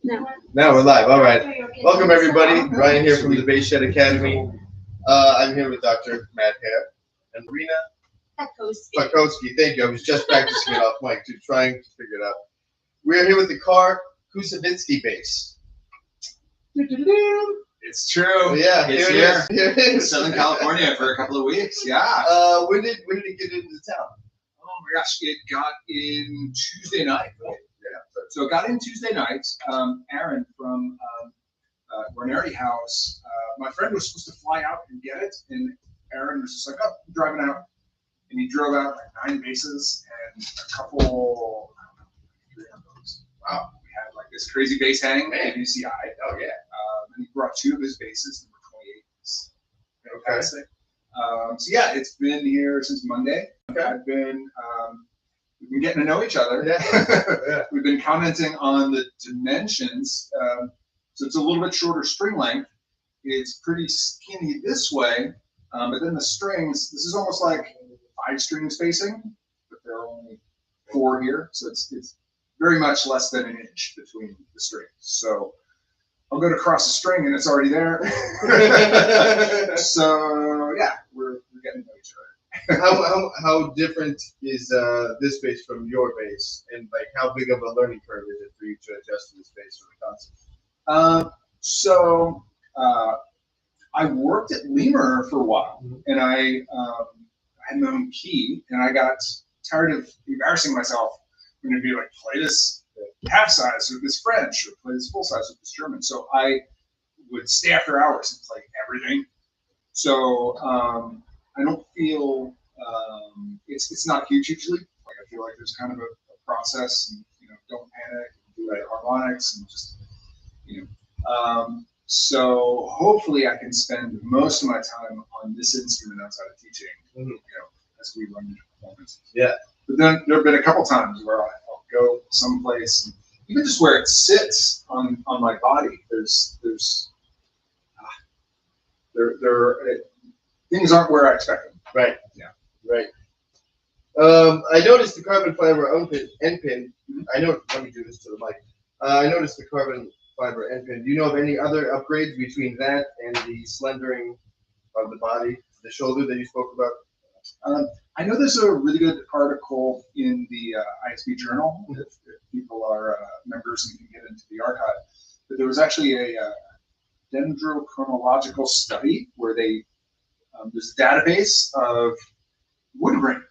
No. Now we're live. All right. Welcome everybody. Ryan here from the Bass Shed Academy. I'm here with Dr. Matt Hare and Marina Karr-Koussevitsky. Thank you. I was just practicing it off mic, trying to figure it out. We're here with the Karr-Koussevitsky Bass. It's true. Yeah, it's here it is. Southern California for a couple of weeks. Yeah. When did it get into town? Oh my gosh, it got in Tuesday night. Right? Yeah. So it got in Tuesday night. Aaron from Hare House. My friend was supposed to fly out and get it, and Aaron was just like, "Oh, I'm driving out," and he drove out like 9 bases and a couple. Wow. We had like this crazy bass hang at UCI. Oh yeah. And he brought 2 of his basses, number 28. Okay. So yeah, it's been here since Monday. Okay. We've been getting to know each other. Yeah. We've been commenting on the dimensions. So it's a little bit shorter string length. It's pretty skinny this way, but then the strings, this is almost like 5 string spacing, but there are only 4 here. So it's very much less than an inch between the strings. So I'll go to cross the string and it's already there. So yeah, we're getting to know each other. How different is this bass from your bass, and like how big of a learning curve is it for you to adjust to this bass for the concept? I worked at Lemur for a while, and I had my own key, and I got tired of embarrassing myself when it'd be like, play this half size with this French, or play this full size with this German. So I would stay after hours and play everything. So I don't feel it's not huge usually. Like I feel like there's kind of a process, and don't panic, do the harmonics, and just so hopefully I can spend most of my time on this instrument outside of teaching, as we run into performances. Yeah. But then there have been a couple times where I'll go someplace, and even just where it sits on my body, things aren't where I expect them. Right. Yeah. Right. I noticed the carbon fiber end pin. I know. Let me do this to the mic. I noticed the carbon fiber end pin. Do you know of any other upgrades between that and the slendering of the body, the shoulder that you spoke about? I know there's a really good article in the ISB journal if people are members and can get into the archive. But there was actually a dendrochronological study where there's a database of wood grain,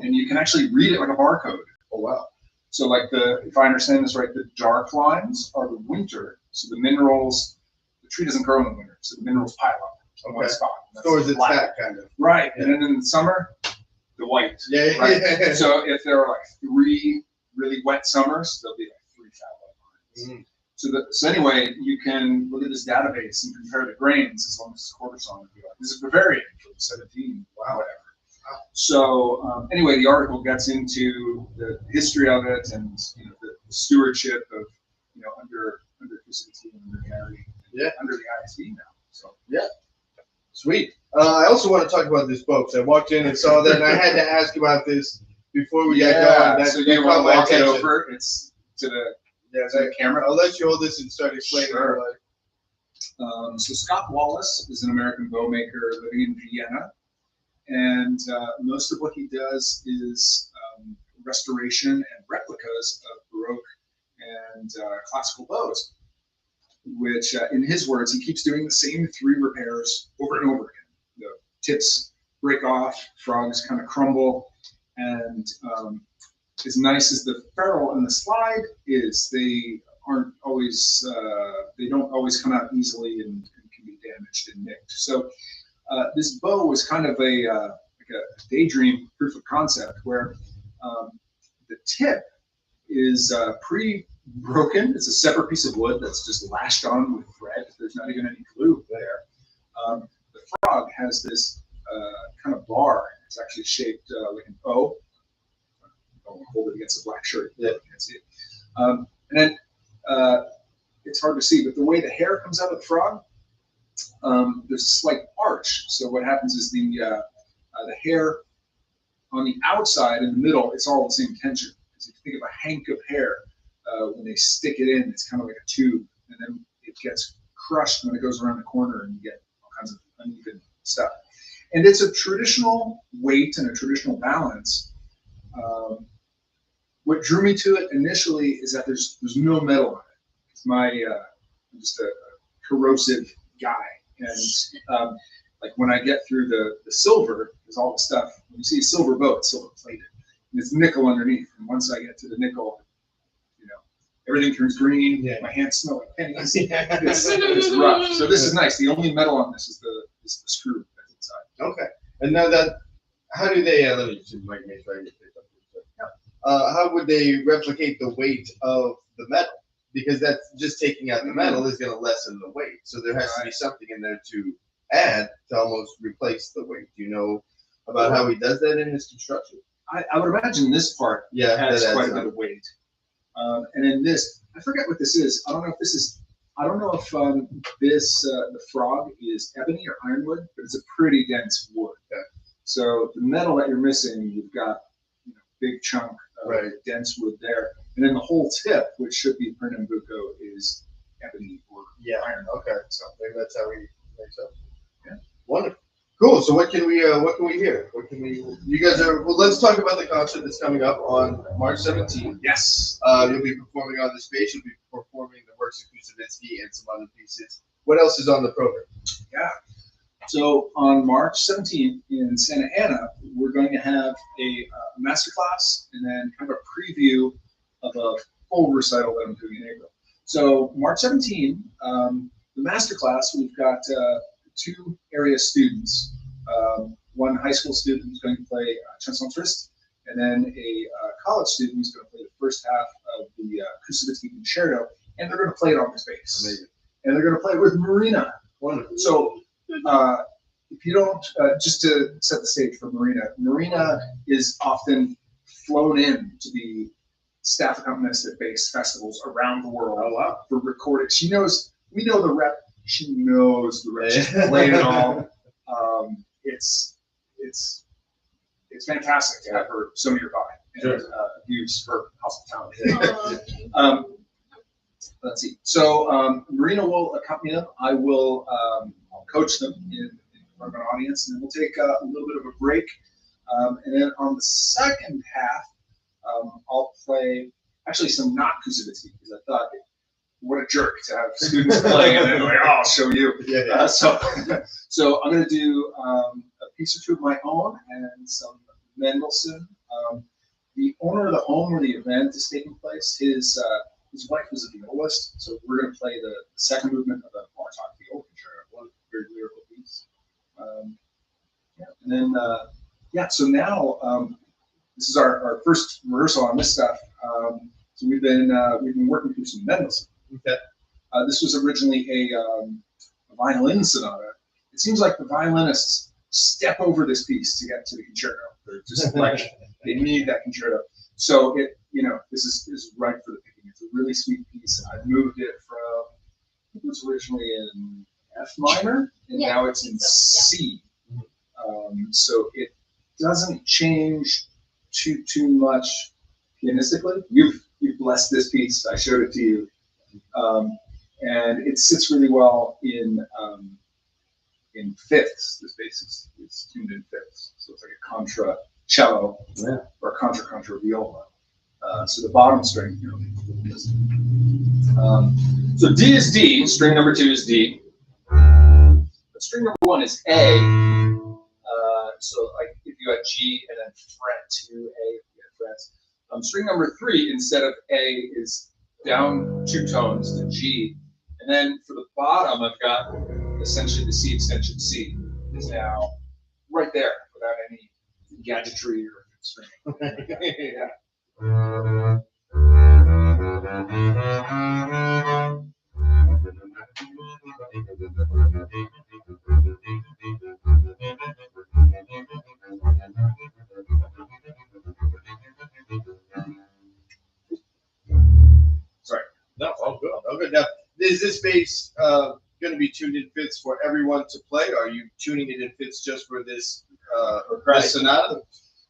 and you can actually read it like a barcode. Oh wow! So like if I understand this right, the dark lines are the winter. So the minerals, the tree doesn't grow in the winter, so the minerals pile up in one spot. Stores its fat, kind of. Right, and then in the summer, the white. Yeah. Right? So if there are like 3 really wet summers, there'll be like 3 fat lines. So anyway, you can look at this database and compare the grains as long as it's quarter sawn. This is Bavarian from 17, whatever. So anyway, the article gets into the history of it and the stewardship of under Koussevitsky and under Hare, under the ISB now. So yeah, sweet. I also want to talk about this boat. So I walked in and saw that, and I had to ask about this before we got going. So you want to walk it over? It's to the camera. I'll let you hold this and start explaining. Sure. So Scott Wallace is an American bow maker living in Vienna. And most of what he does is restoration and replicas of Baroque and classical bows, which, in his words, he keeps doing the same 3 repairs over and over again. The tips break off, frogs kind of crumble, and as nice as the ferrule and the slide is, they aren't always, they don't always come out easily and can be damaged and nicked. So this bow was kind of like a daydream proof of concept where the tip is pre-broken. It's a separate piece of wood that's just lashed on with thread. There's not even any glue there. The frog has this kind of bar. It's actually shaped like an O. I'll hold it against a black shirt. Yeah, you can't see it. And then it's hard to see, but the way the hair comes out of the frog, there's a slight arch. So what happens is the hair on the outside in the middle, it's all the same tension. Because if you think of a hank of hair, when they stick it in, it's kind of like a tube, and then it gets crushed when it goes around the corner, and you get all kinds of uneven stuff. And it's a traditional weight and a traditional balance. What drew me to it initially is that there's no metal on it. It's I'm just a corrosive guy, and like when I get through the silver, there's all the stuff. When you see a silver boat, it's silver plated, and it's nickel underneath. And once I get to the nickel, everything turns green. Yeah. My hands smell like pennies. It's rough. So this is nice. The only metal on this is the screw that's inside. Okay. And now how do they? Let me see. Mike, make sure I get picked up. How would they replicate the weight of the metal? Because that's just taking out the metal is going to lessen the weight. So there has to be something in there to add to almost replace the weight. Do you know about how he does that in his construction? I would imagine this part adds quite a bit of weight. And in this, I forget what this is. I don't know if this the frog is ebony or ironwood, but it's a pretty dense wood. Okay. So the metal that you're missing, you've got big chunk of dense wood there. And then the whole tip, which should be Pernambuco, is ebony or iron. Okay. So maybe that's how we make sense. Yeah. Wonderful. Cool. So what can we hear? You guys are, well, let's talk about the concert that's coming up on March 17th. Yes. You'll be performing on the stage. You'll be performing the works of Koussevitsky and some other pieces. What else is on the program? Yeah. So on March 17th in Santa Ana, we're going to have a masterclass and then kind of a preview of a full recital that I'm doing in April. So March 17th, the masterclass, we've got 2 area students. One high school student who's going to play Chanson Triste, and then a college student who's going to play the first half of the Koussevitsky Concerto, and they're going to play it on his bass. Amazing. And they're going to play it with Marina. Wonderful. So if you don't, just to set the stage for Marina is often flown in to be staff accompanist at bass festivals around the world for recording. We know the rep. She knows the rep. She's played it all. It's fantastic to have her so nearby and use her hospitality. Let's see. So Marina will accompany them. I will I'll coach them in front of an audience, and then we'll take a little bit of a break. And then on the second half, I'll play actually some not Koussevitsky, because I thought, what a jerk to have students playing and then like, oh, I'll show you. So I'm going to do a piece or two of my own and some Mendelssohn. The owner of the home where the event is taking place, his wife was a violist, so we're going to play the second movement of the Bartok viola concerto, one very lyrical piece. And then so now this is our first rehearsal on this stuff. So we've been working through some Mendelssohn. Okay. This was originally a violin sonata. It seems like the violinists step over this piece to get to the concerto. They're just like they need that concerto. So this is right for the picking. It's a really sweet piece. I moved it from, I think it was originally in F minor, and now it's in C. So it doesn't change too much pianistically. You've blessed this piece. I showed it to you. And it sits really well in fifths. This bass is tuned in fifths, so it's like a contra cello or contra viola. So the bottom string here. So D is D. String number 2 is D. But string number 1 is A. So like if you had G and then fret 2 A, you had frets. String number 3 instead of A is down 2 tones to G, and then for the bottom I've got essentially the C extension C is now right there without any gadgetry or string. Sorry. No, all good. All good. Now, is this bass going to be tuned in fifths for everyone to play? Or are you tuning it in fifths just for this sonata?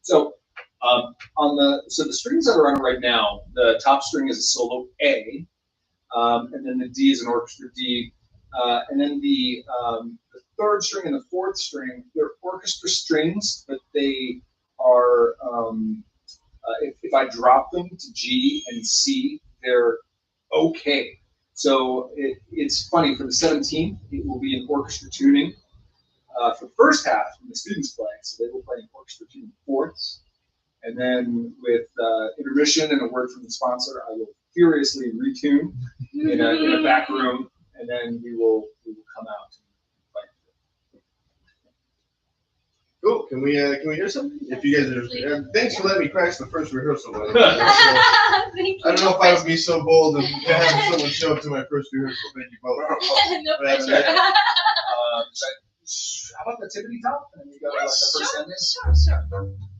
So So the strings that are on it right now, the top string is a solo A, and then the D is an orchestra D, and then the third string and the fourth string, they're orchestra strings, but they are, if I drop them to G and C, they're okay. So it's funny, for the 17th, it will be an orchestra tuning. For the first half, when the students play, so they will play an orchestra tuning fourths. And then with intermission and a word from the sponsor, I will furiously retune in a back room, and then we will come out and play. Cool. Can we hear something? If you guys are, thanks for letting me crash the first rehearsal. I don't know if I would be so bold to have someone show up to my first rehearsal. Thank you both. No pressure. How about the tippity top? And you got like the first ending? Sure.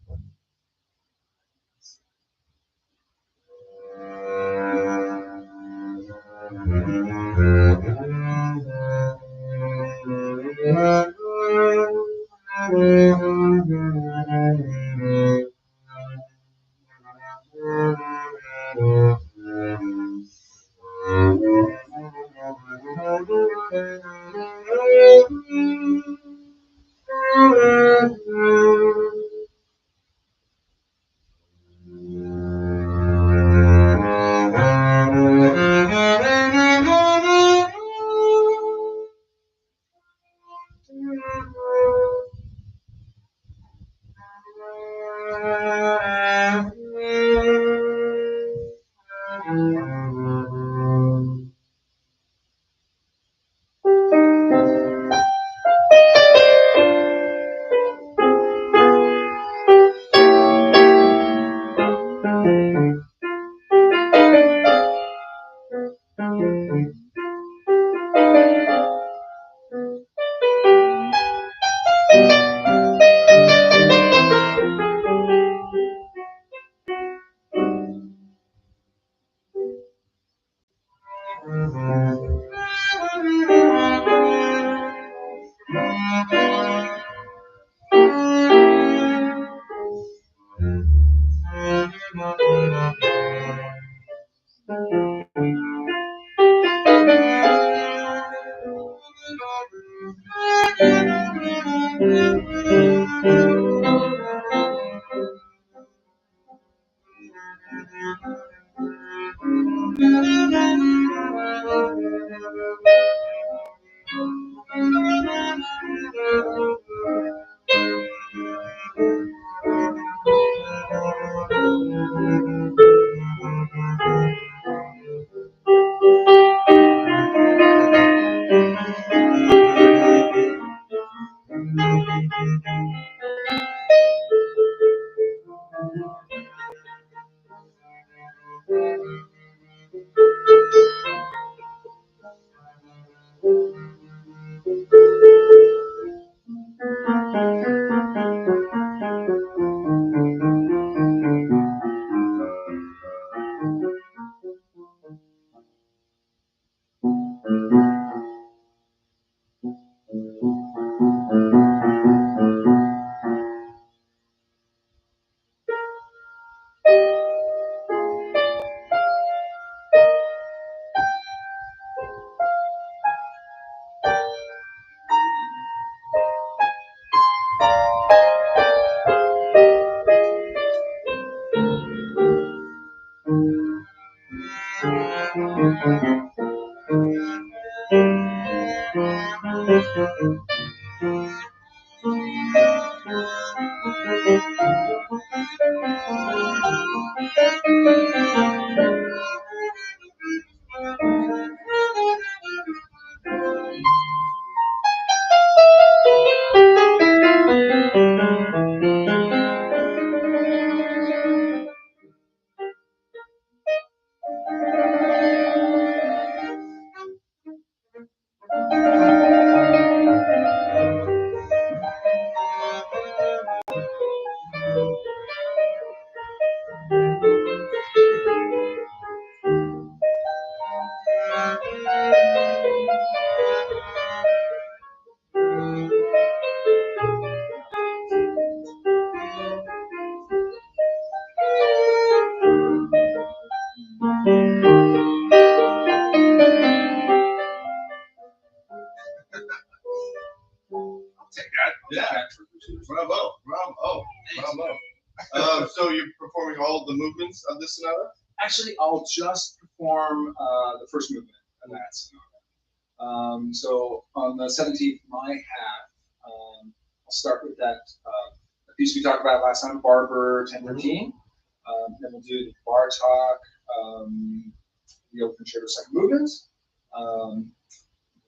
Bravo, bravo, bravo. So you're performing all the movements of the sonata? Actually, I'll just perform the first movement of that sonata. So on the 17th, my half, I'll start with that piece we talked about last time, Barber 1013. Then we'll do the Bartok, the open concerto second movement.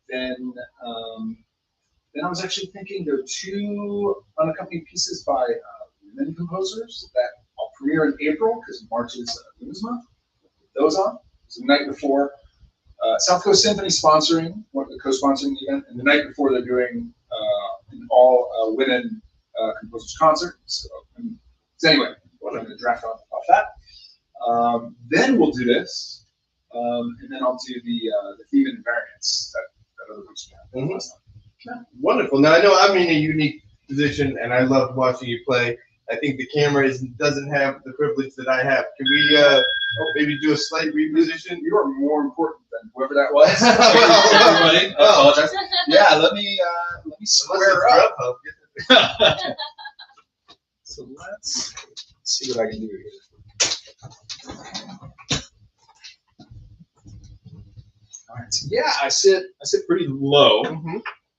Then I was actually thinking there are two unaccompanied pieces by women composers that I'll premiere in April because March is Women's Month. Those on. So the night before, South Coast Symphony sponsoring, co-sponsoring the event, and the night before they're doing an all women composers concert. So anyway, I'm going to draft off that. Then we'll do this, and then I'll do the theme and variants that other piece we had last time. Yeah. Wonderful. Now I know I'm in a unique position, and I love watching you play. I think the camera doesn't have the privilege that I have. Can we maybe do a slight reposition? You are more important than whoever that was. Everybody, I apologize. Yeah, let me square up. So let's see what I can do here. All right. So yeah, I sit pretty low.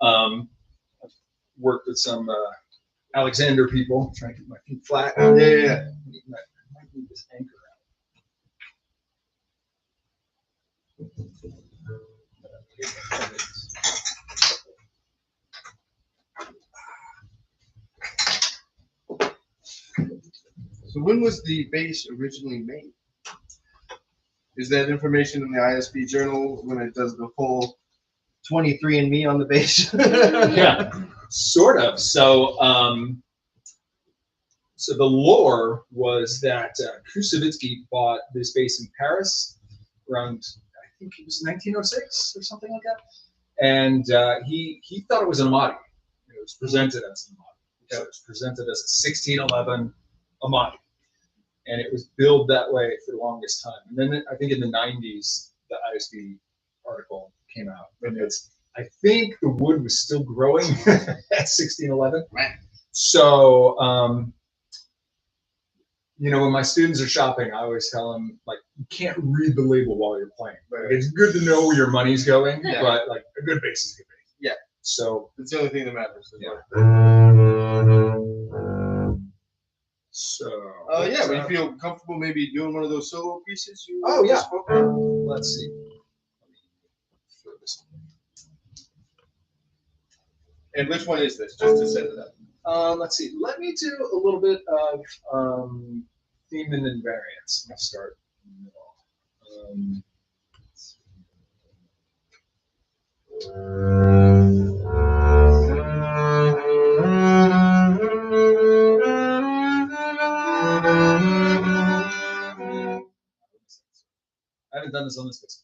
I've worked with some Alexander people, trying to keep my feet flat. Yeah. I might need this anchor out. So when was the bass originally made? Is that information in the ISB journal when it does the full 23andMe on the bass? Yeah, sort of. So, so the lore was that Koussevitsky bought this bass in Paris around, I think it was 1906 or something like that, and he thought it was an Amati. It was presented as an Amati. It was presented as a 1611 Amati, and it was billed that way for the longest time. And then I think in the 90s, the ISB article came out, and I think the wood was still growing at 1611. Right. So, you know, when my students are shopping, I always tell them, like, you can't read the label while you're playing. Like, it's good to know where your money's going, but like a good bass is a good bass. Yeah. So it's the only thing that matters. Yeah. So. Yeah, but you feel comfortable maybe doing one of those solo pieces? Yeah. Spoke about? Let's see. Let me throw this one. And which one is this, just to set it up? Let's see. Let me do a little bit of theme and invariance. I'll start in the middle. I haven't done this on this bass.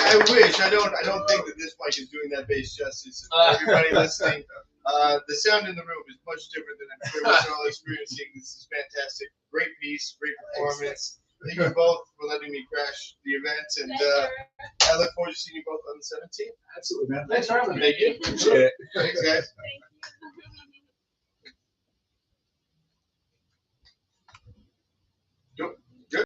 I wish. I don't think that this mic is doing that bass justice. Everybody listening, the sound in the room is much different than I'm sure we're all experiencing. This is fantastic. Great piece, great performance. Thank you both for letting me crash the event, and I look forward to seeing you both on the 17th. Absolutely, man. Thanks for having me. Thank you. Appreciate it. Thanks, guys.